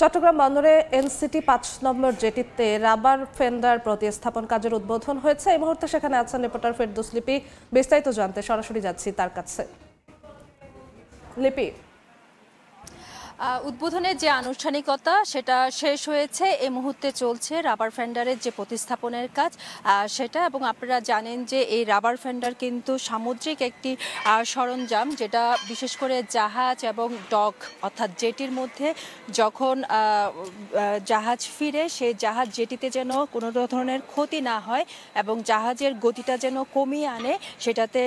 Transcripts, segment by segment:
চট্টগ্রাম বন্দরে এনসিটি ৫ নম্বর জেটিতে rubber Fender প্রতিস্থাপন কাজের উদ্বোধন হয়েছে। এই মুহূর্তে সেখানে আছেন রিপোর্টার ফেরদৌস লিপি। বিস্তারিত জানতে সরাসরি যাচ্ছি তার কাছে। লিপি, উদ্বোধনের যে আনুষ্ঠানিকতা সেটা শেষ হয়েছে, এই মুহূর্তে চলছে রাবার ফেন্ডারের যে প্রতিস্থাপনের কাজ সেটা। এবং আপনারা জানেন যে এই রাবার ফেন্ডার কিন্তু সামুদ্রিক একটি সরঞ্জাম, যেটা বিশেষ করে জাহাজ এবং ডক অর্থাৎ জেটির মধ্যে যখন জাহাজ ফিরে, সেই জাহাজ জেটিতে যেন কোনো ধরনের ক্ষতি না হয় এবং জাহাজের গতিটা যেন কমিয়ে আনে, সেটাতে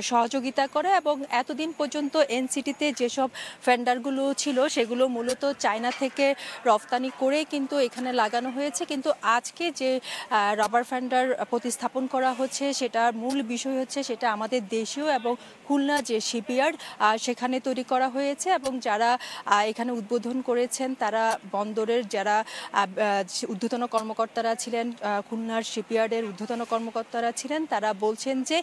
সহযোগিতা করে। এবং এতদিন পর্যন্ত এনসিটিতে যেসব ফেন্ডারগুলো ছিল সেগুলো মূলত চায়না থেকে রফতানি করে কিন্তু এখানে লাগানো হয়েছে। কিন্তু আজকে যে রাবার ফেন্ডার প্রতিস্থাপন করা হচ্ছে সেটার মূল বিষয় হচ্ছে সেটা আমাদের দেশীয় এবং খুলনা যে শিপইয়ার্ড সেখানে তৈরি করা হয়েছে। এবং যারা এখানে উদ্বোধন করেছেন তারা বন্দরের যারা ঊর্ধ্বতন কর্মকর্তারা ছিলেন, খুলনার শিপইয়ার্ডের ঊর্ধ্বতন কর্মকর্তারা ছিলেন, তারা বলছেন যে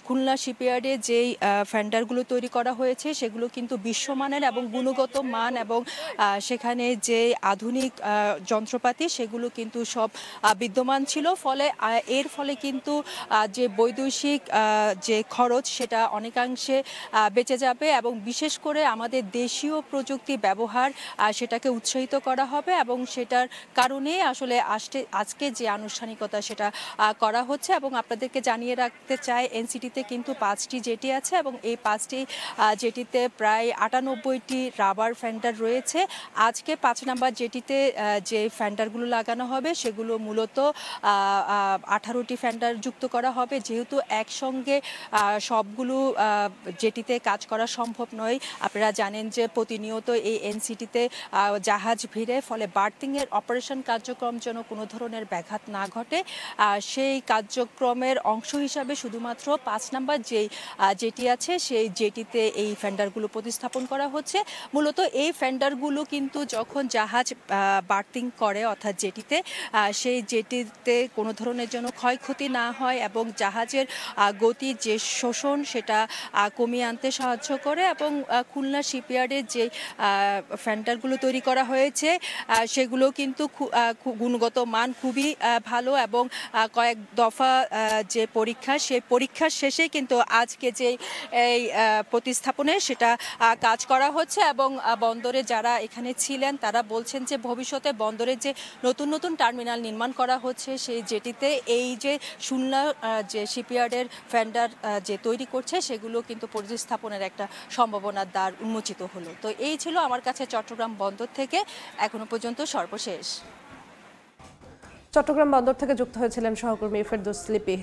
খুলনা শিপইয়ার্ডে যেই ফেন্ডারগুলো তৈরি করা হয়েছে সেগুলো কিন্তু বিশ্বমানের এবং গুণগত মান এবং সেখানে যে আধুনিক যন্ত্রপাতি সেগুলো কিন্তু সব বিদ্যমান ছিল। এর ফলে কিন্তু যে বৈদেশিক যে খরচ সেটা অনেকাংশে বেঁচে যাবে এবং বিশেষ করে আমাদের দেশীয় প্রযুক্তি ব্যবহার সেটাকে উৎসাহিত করা হবে। এবং সেটার কারণে আসলে আজকে যে আনুষ্ঠানিকতা সেটা করা হচ্ছে। এবং আপনাদেরকে জানিয়ে রাখতে চাই, এনসিটিতে কিন্তু 5টি জেটি আছে এবং এই 5টি জেটিতে প্রায় 98টি রাবার ফেন্ডার রয়েছে। আজকে 5 নাম্বার জেটিতে যে ফেন্ডারগুলো লাগানো হবে সেগুলো মূলত 18টি ফেন্ডার যুক্ত করা হবে। যেহেতু একসঙ্গে সবগুলো জেটিতে কাজ করা সম্ভব নয়, আপনারা জানেন যে প্রতিনিয়ত এই এনসিটিতে জাহাজ ভিড়ে, ফলে বার্থিংয়ের অপারেশন কার্যক্রম যেন কোনো ধরনের ব্যাঘাত না ঘটে, সেই কার্যক্রমের অংশ হিসাবে শুধুমাত্র 5 নাম্বার যেই জেটি আছে সেই জেটিতে এই ফেন্ডারগুলো প্রতিস্থাপন করা হচ্ছে। মূলত এই ফেন্ডারগুলো কিন্তু যখন জাহাজ বার্থিং করে অর্থাৎ জেটিতে, সেই জেটিতে কোনো ধরনের যেন ক্ষয়ক্ষতি না হয় এবং জাহাজের গতির যে শোষণ সেটা কমিয়ে আনতে সাহায্য করে। এবং খুলনা শিপইয়ার্ডের যে ফেন্ডারগুলো তৈরি করা হয়েছে সেগুলো কিন্তু গুণগত মান খুবই ভালো এবং কয়েক দফা যে পরীক্ষা, সেই পরীক্ষার শেষে কিন্তু আজকে যে এই প্রতিস্থাপনে সেটা কাজ করা হচ্ছে। এবং বন্দরে যারা এখানে ছিলেন তারা বলছেন যে ভবিষ্যতে বন্দরে যে নতুন নতুন টার্মিনাল নির্মাণ করা হচ্ছে সেই জেটিতে এই যে খুলনা যে শিপইয়ার্ডের ফেন্ডার যে তৈরি করছে সেগুলো কিন্তু প্রতিস্থাপনের একটা সম্ভাবনার দ্বার উন্মোচিত হলো। তো এই ছিল আমার কাছে চট্টগ্রাম বন্দর থেকে এখনো পর্যন্ত সর্বশেষ। চট্টগ্রাম বন্দর থেকে যুক্ত হয়েছিলেন সহকর্মী ফেরদৌস লিপি।